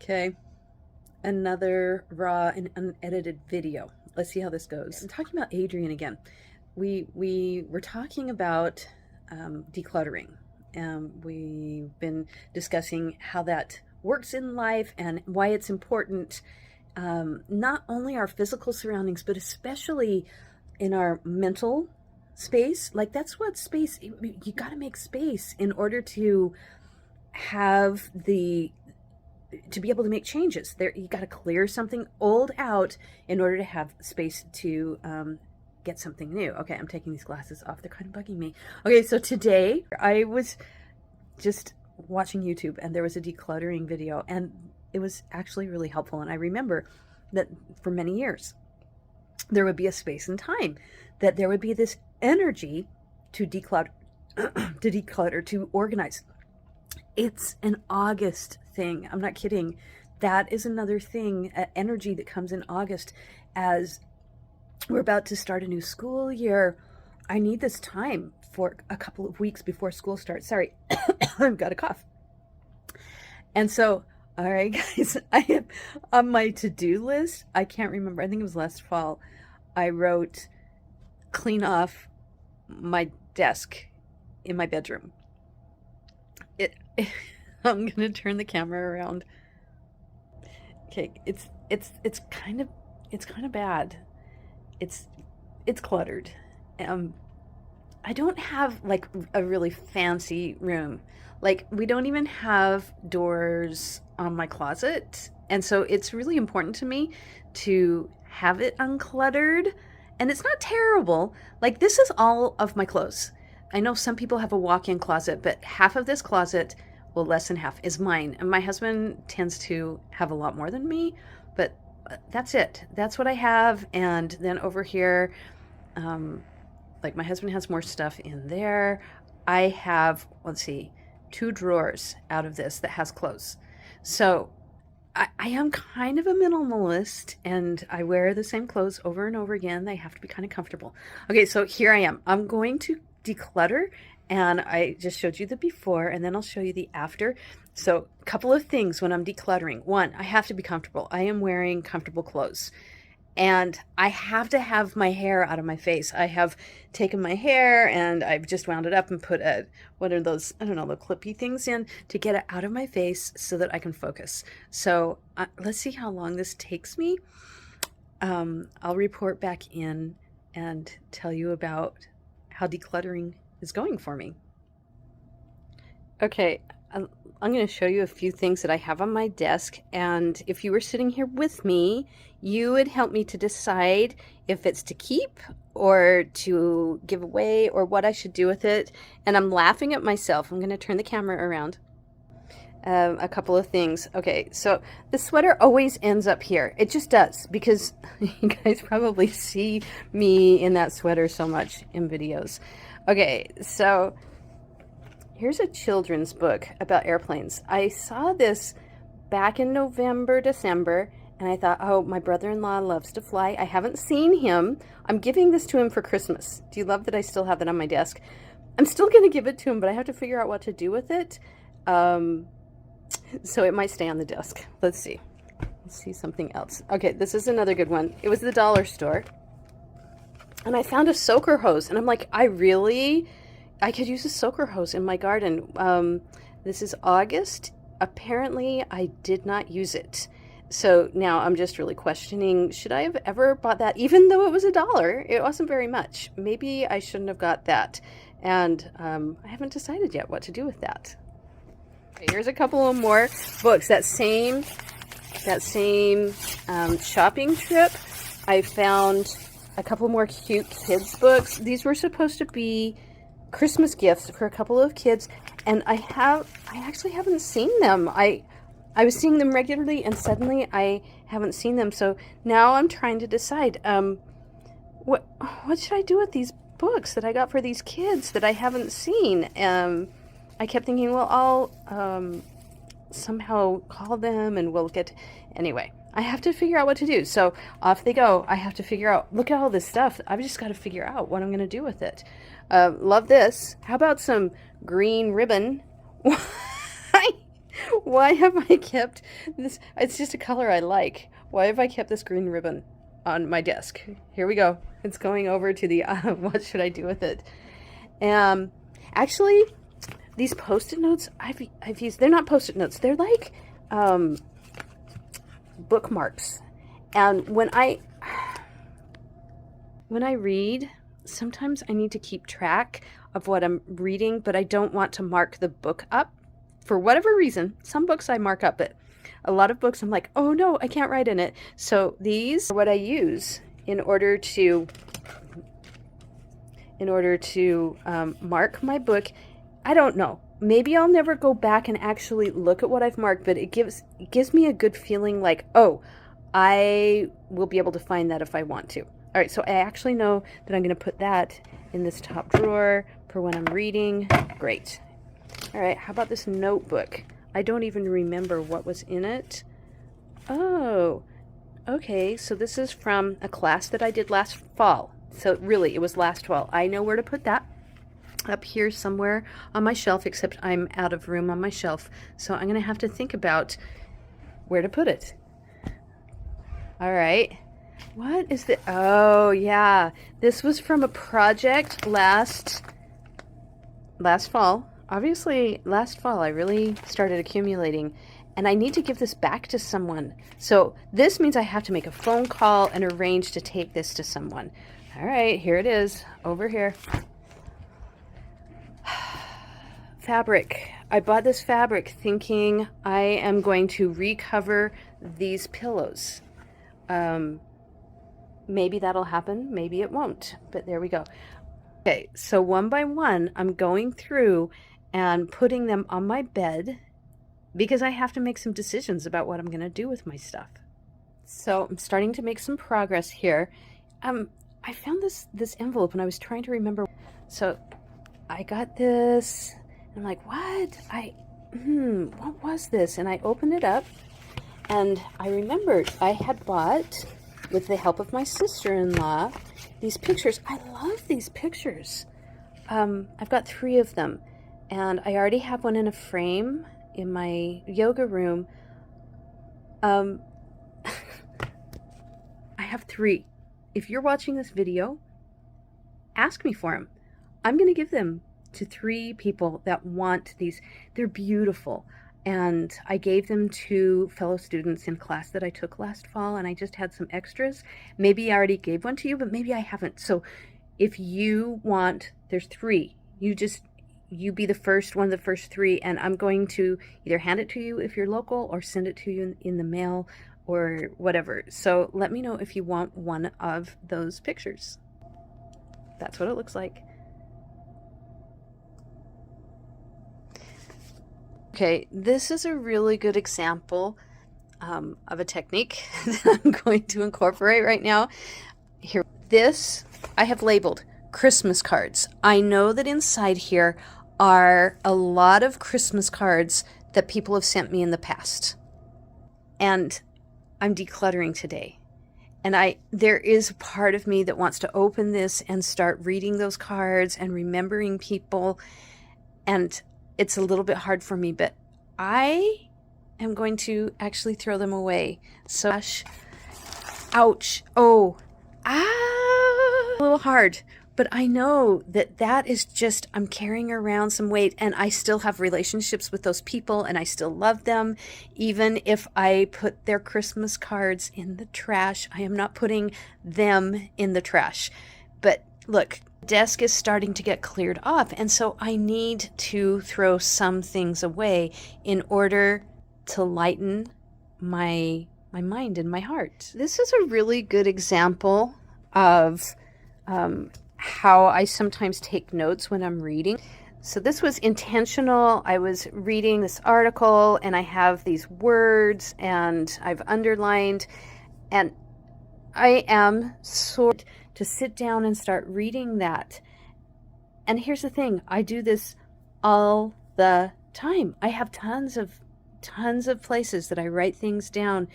Okay, another raw and unedited video. Let's see how this goes. I'm talking about Adrian again. We were talking about decluttering. We've been discussing how that works in life and why it's important, not only our physical surroundings, but especially in our mental space. Like that's what space, you got to make space in order to have to be able to make changes. There, you got to clear something old out in order to have space to get something new. Okay, I'm taking these glasses off. They're kind of bugging me. Okay, so today I was just watching YouTube and there was a decluttering video and it was actually really helpful. And I remember that for many years there would be a space and time that there would be this energy to declutter, to organize. It's an August thing. I'm not kidding. That is another thing, energy that comes in August as we're about to start a new school year. I need this time for a couple of weeks before school starts. Sorry, I've got a cough. And so, all right, guys, I have on my to-do list, I can't remember, I think it was last fall, I wrote clean off my desk in my bedroom. I'm gonna turn the camera around. Okay, it's kind of bad. It's it's cluttered. Um, I don't have like a really fancy room. Like we don't even have doors on my closet, and so it's really important to me to have it uncluttered. And it's not terrible. Like this is all of my clothes. I know some people have a walk-in closet, but half of this closet, well, less than half, is mine. And my husband tends to have a lot more than me, but that's it. That's what I have. And then over here, um, like my husband has more stuff in there. I have, let's see, two drawers out of this that has clothes. So I am kind of a minimalist and I wear the same clothes over and over again. They have to be kind of comfortable. Okay, so here I am. I'm going to declutter and I just showed you the before and then I'll show you the after. So a couple of things when I'm decluttering. One, I have to be comfortable. I am wearing comfortable clothes. And I have to have my hair out of my face. I have taken my hair and I've just wound it up and put one of those, I don't know, the clippy things in to get it out of my face so that I can focus. So let's see how long this takes me. I'll report back in and tell you about how decluttering is going for me. Okay, I'm going to show you a few things that I have on my desk, and if you were sitting here with me, you would help me to decide if it's to keep or to give away or what I should do with it. And I'm laughing at myself. I'm going to turn the camera around. A couple of things. Okay, so the sweater always ends up here. It just does because you guys probably see me in that sweater so much in videos. Okay, so here's a children's book about airplanes. I saw this back in November, December, and I thought, oh, my brother-in-law loves to fly. I haven't seen him. I'm giving this to him for Christmas. Do you love that I still have that on my desk? I'm still going to give it to him, but I have to figure out what to do with it. So it might stay on the desk. Let's see. Let's see something else. Okay, this is another good one. It was the dollar store. And I found a soaker hose, and I'm like, I could use a soaker hose in my garden. This is August. Apparently, I did not use it. So now I'm just really questioning, should I have ever bought that? Even though it was $1, it wasn't very much. Maybe I shouldn't have got that. And I haven't decided yet what to do with that. Okay, here's a couple of more books. That same shopping trip, I found a couple more cute kids books. These were supposed to be Christmas gifts for a couple of kids, and I actually haven't seen them. I was seeing them regularly, and suddenly I haven't seen them. So now I'm trying to decide, what should I do with these books that I got for these kids that I haven't seen? I kept thinking, well, I'll somehow call them and we'll get... Anyway, I have to figure out what to do. So off they go. I have to figure out, look at all this stuff. I've just got to figure out what I'm going to do with it. Love this. How about some green ribbon? Why? Why have I kept this? It's just a color I like. Why have I kept this green ribbon on my desk? Here we go. It's going over to the, what should I do with it? Um, Actually, these post-it notes I've used, they're not post-it notes. They're like, bookmarks. And when I read, sometimes I need to keep track of what I'm reading, but I don't want to mark the book up for whatever reason. Some books I mark up, but a lot of books I'm like, oh no, I can't write in it. So these are what I use in order to mark my book. I don't know. Maybe I'll never go back and actually look at what I've marked, but it gives me a good feeling like, oh, I will be able to find that if I want to. All right, so I actually know that I'm going to put that in this top drawer for when I'm reading. Great. All right, how about this notebook? I don't even remember what was in it. Oh, okay, so this is from a class that I did last fall. So really, it was last fall. I know where to put that. Up here somewhere on my shelf, except I'm out of room on my shelf. So I'm going to have to think about where to put it. All right. What is the, oh yeah, this was from a project last fall. Obviously, last fall I really started accumulating, and I need to give this back to someone. So this means I have to make a phone call and arrange to take this to someone. All right, here it is, over here. Fabric. I bought this fabric thinking I am going to recover these pillows. Maybe that'll happen, maybe it won't, but there we go. Okay, so one by one, I'm going through and putting them on my bed because I have to make some decisions about what I'm going to do with my stuff. So I'm starting to make some progress here. I found this envelope and I was trying to remember. So I got this, and I'm like, what? What was this? And I opened it up, and I remembered I had bought, with the help of my sister-in-law, these pictures. I love these pictures. I've got 3 of them, and I already have one in a frame in my yoga room. I have 3. If you're watching this video, ask me for them. I'm going to give them to 3 people that want these. They're beautiful. And I gave them to fellow students in class that I took last fall, and I just had some extras. Maybe I already gave one to you, but maybe I haven't. So if you want, there's 3. You be the first, one of the first 3, and I'm going to either hand it to you if you're local or send it to you in the mail or whatever. So let me know if you want one of those pictures. That's what it looks like. Okay, this is a really good example of a technique that I'm going to incorporate right now. Here, this I have labeled Christmas cards. I know that inside here are a lot of Christmas cards that people have sent me in the past. And I'm decluttering today. And there is a part of me that wants to open this and start reading those cards and remembering people. And it's a little bit hard for me, but I am going to actually throw them away. So, ouch, oh, a little hard. But I know that is just, I'm carrying around some weight, and I still have relationships with those people, and I still love them. Even if I put their Christmas cards in the trash, I am not putting them in the trash. But look, the desk is starting to get cleared off, and so I need to throw some things away in order to lighten my mind and my heart. This is a really good example of how I sometimes take notes when I'm reading. So this was intentional. I was reading this article and I have these words and I've underlined, and I am sort to sit down and start reading that. And here's the thing, I do this all the time. I have tons of places that I write things down,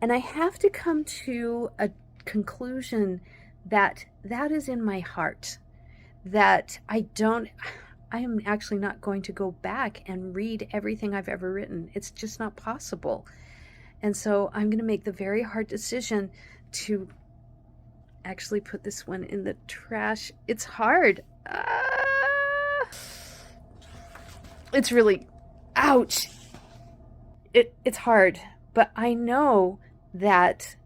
and I have to come to a conclusion that is in my heart, that I am actually not going to go back and read everything I've ever written. It's just not possible. And so I'm going to make the very hard decision to actually put this one in the trash. It's hard. It's really, ouch. It's hard, but I know that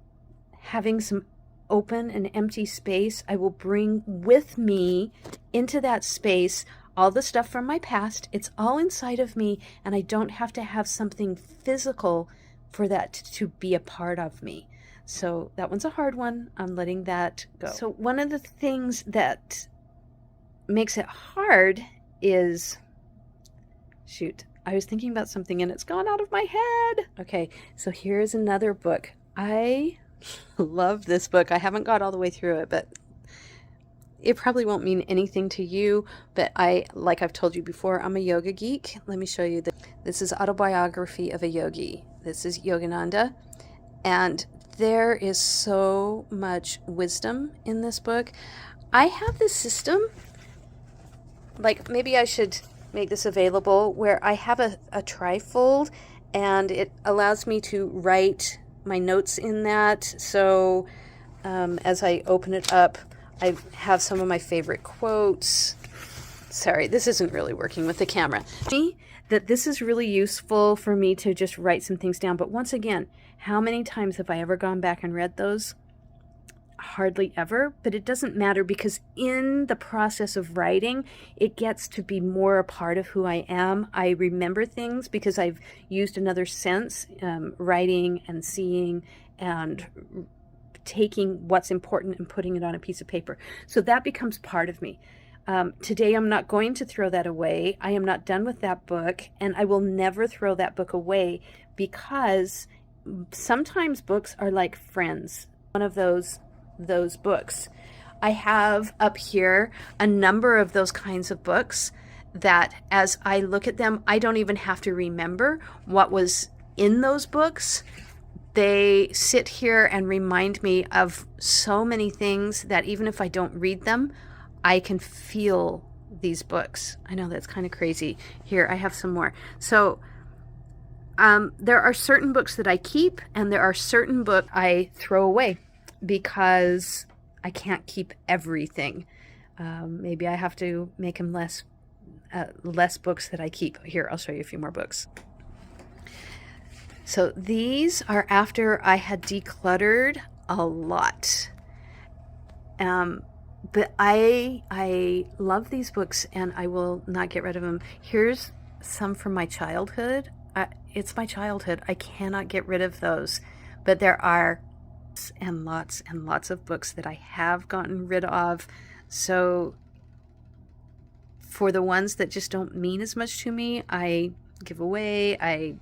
having some open and empty space, I will bring with me into that space all the stuff from my past. It's all inside of me, and I don't have to have something physical for that to be a part of me. So that one's a hard one. I'm letting that go. So one of the things that makes it hard is, shoot, I was thinking about something and it's gone out of my head. Okay, so here's another book. I love this book. I haven't got all the way through it, but it probably won't mean anything to you, but like I've told you before, I'm a yoga geek. Let me show you this. This is Autobiography of a Yogi. This is Yogananda, and there is so much wisdom in this book. I have this system, like maybe I should make this available, where I have a trifold, and it allows me to write my notes in that. So as I open it up, I have some of my favorite quotes. Sorry, this isn't really working with the camera. That this is really useful for me to just write some things down. But once again, how many times have I ever gone back and read those? Hardly ever, but it doesn't matter, because in the process of writing, it gets to be more a part of who I am. I remember things because I've used another sense, writing and seeing and taking what's important and putting it on a piece of paper. So that becomes part of me. Today, I'm not going to throw that away. I am not done with that book, and I will never throw that book away, because sometimes books are like friends. One of those books. I have up here a number of those kinds of books that as I look at them, I don't even have to remember what was in those books. They sit here and remind me of so many things that even if I don't read them, I can feel these books. I know that's kind of crazy. Here, I have some more. So there are certain books that I keep, and there are certain books I throw away because I can't keep everything. Maybe I have to make them less books that I keep. Here, I'll show you a few more books. So these are after I had decluttered a lot. But I love these books, and I will not get rid of them. Here's some from my childhood. It's my childhood. I cannot get rid of those. But there are lots and lots of books that I have gotten rid of. So for the ones that just don't mean as much to me, I give away. I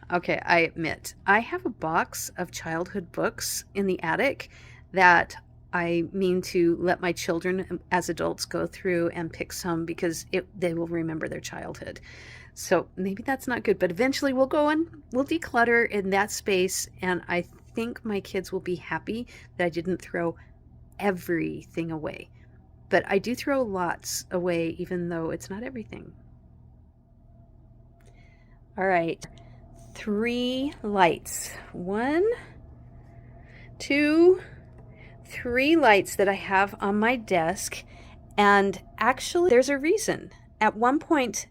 admit, I have a box of childhood books in the attic that I mean to let my children as adults go through and pick some, because they will remember their childhood. So maybe that's not good, but eventually we'll go and we'll declutter in that space, and I think my kids will be happy that I didn't throw everything away. But I do throw lots away, even though it's not everything. All right. 3 lights. 1, 2, 3 lights that I have on my desk. And actually, there's a reason. At one point,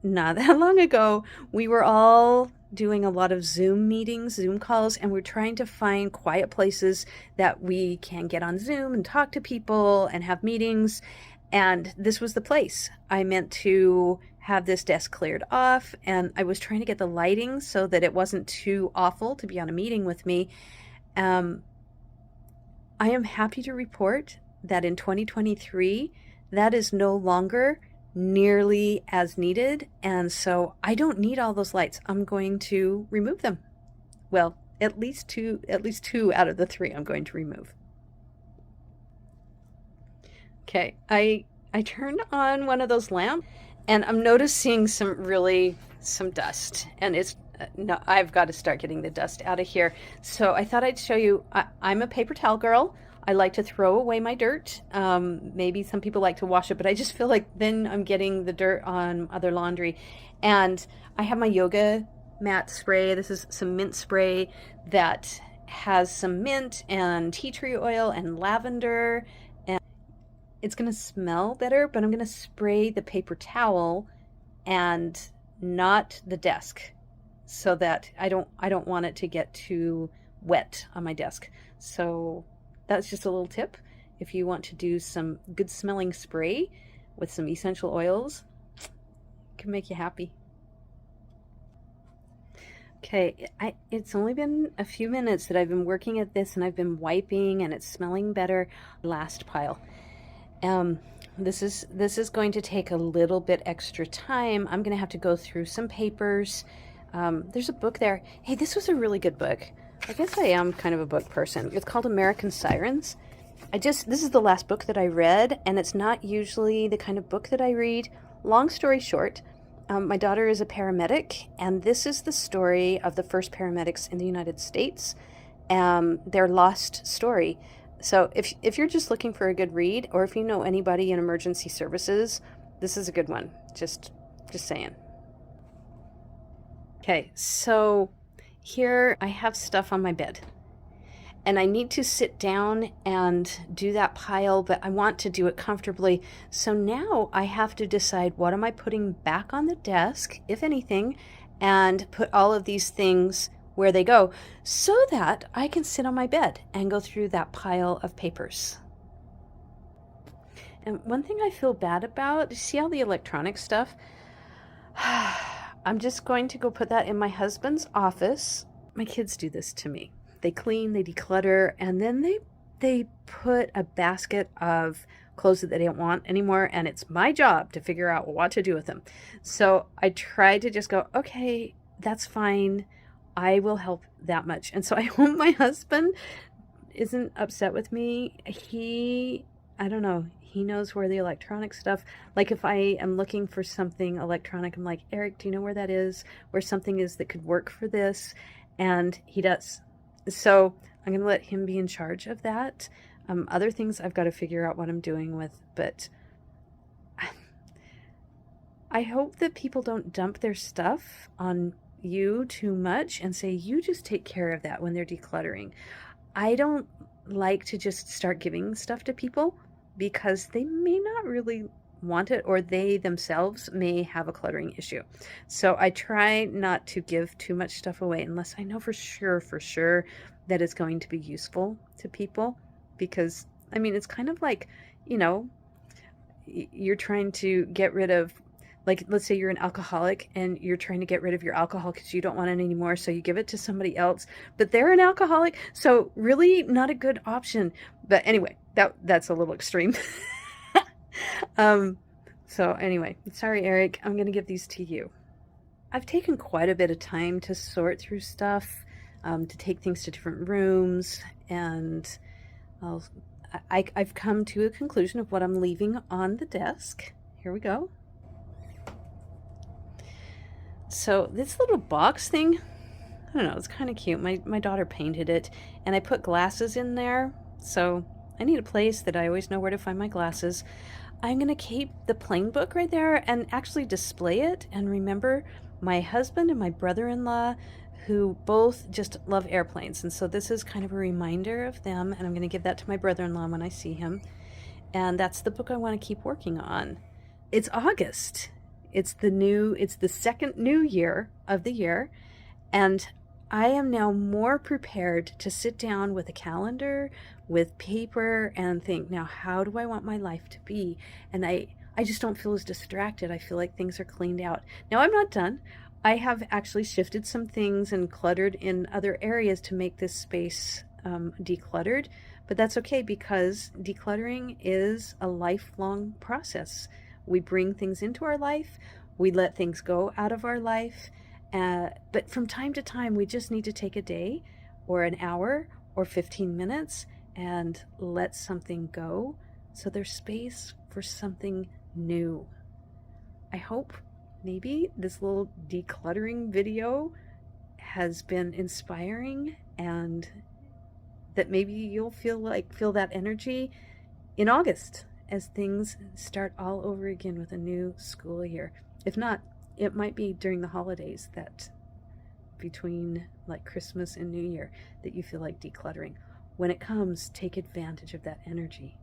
not that long ago, we were all doing a lot of Zoom meetings, Zoom calls, and we're trying to find quiet places that we can get on Zoom and talk to people and have meetings. And this was the place. I meant to have this desk cleared off, and I was trying to get the lighting so that it wasn't too awful to be on a meeting with me. I am happy to report that in 2023, that is no longer nearly as needed, and so I don't need all those lights. I'm going to remove them. Well, at least two out of the 3 I'm going to remove. Okay, I turned on one of those lamps, and I'm noticing some dust, and it's no, I've got to start getting the dust out of here. So I thought I'd show you. I'm a paper towel girl. I like to throw away my dirt. Maybe some people like to wash it, but I just feel like then I'm getting the dirt on other laundry. And I have my yoga mat spray. This is some mint spray that has some mint and tea tree oil and lavender. And it's going to smell better, but I'm going to spray the paper towel and not the desk so that I don't want it to get too wet on my desk. So that's just a little tip. If you want to do some good smelling spray with some essential oils, it can make you happy. Okay, it's only been a few minutes that I've been working at this and I've been wiping and it's smelling better. Last pile. Um, this is going to take a little bit extra time. I'm going to have to go through some papers. There's a book there. Hey, this was a really good book. I guess I am kind of a book person. It's called American Sirens. This is the last book that I read, and it's not usually the kind of book that I read. Long story short, my daughter is a paramedic, and this is the story of the first paramedics in the United States, their lost story. So if you're just looking for a good read, or if you know anybody in emergency services, this is a good one. Just saying. Okay, so here I have stuff on my bed. And I need to sit down and do that pile, but I want to do it comfortably. So now I have to decide what am I putting back on the desk, if anything, and put all of these things where they go so that I can sit on my bed and go through that pile of papers. And one thing I feel bad about, you see all the electronic stuff? I'm just going to go put that in my husband's office. My kids do this to me. They clean, they declutter, and then they put a basket of clothes that they don't want anymore, and it's my job to figure out what to do with them. So I try to just go, okay, that's fine. I will help that much. And so I hope my husband isn't upset with me. I don't know, he knows where the electronic stuff, like if I am looking for something electronic, I'm like, Eric, do you know where that is? Where something is that could work for this? And he does. So I'm going to let him be in charge of that. Other things I've got to figure out what I'm doing with, but I hope that people don't dump their stuff on you too much and say, you just take care of that when they're decluttering. I don't like to just start giving stuff to people because they may not really want it, or they themselves may have a cluttering issue. So I try not to give too much stuff away unless I know for sure that it's going to be useful to people. Because, I mean, it's kind of like, you know, you're trying to get rid of, like, let's say you're an alcoholic and you're trying to get rid of your alcohol because you don't want it anymore, so you give it to somebody else, but they're an alcoholic, so really not a good option. But anyway, that's a little extreme. um so anyway, sorry Eric, I'm gonna give these to you. I've taken quite a bit of time to sort through stuff, to take things to different rooms, and I'll, I've come to a conclusion of what I'm leaving on the desk. Here we go. So this little box thing, I don't know, it's kind of cute. My daughter painted it, and I put glasses in there. So I need a place that I always know where to find my glasses. I'm going to keep the plain book right there and actually display it and remember my husband and my brother-in-law, who both just love airplanes. And so this is kind of a reminder of them, and I'm going to give that to my brother-in-law when I see him. And that's the book I want to keep working on. It's August. It's the second new year of the year, and I am now more prepared to sit down with a calendar, with paper, and think, now how do I want my life to be? And I just don't feel as distracted. I feel like things are cleaned out. Now I'm not done. I have actually shifted some things and cluttered in other areas to make this space decluttered, but that's okay because decluttering is a lifelong process. We bring things into our life, we let things go out of our life, but from time to time, we just need to take a day or an hour or 15 minutes and let something go so there's space for something new. I hope maybe this little decluttering video has been inspiring and that maybe you'll feel that energy in August as things start all over again with a new school year. If not, it might be during the holidays, that between like Christmas and New Year, that you feel like decluttering. When it comes, take advantage of that energy.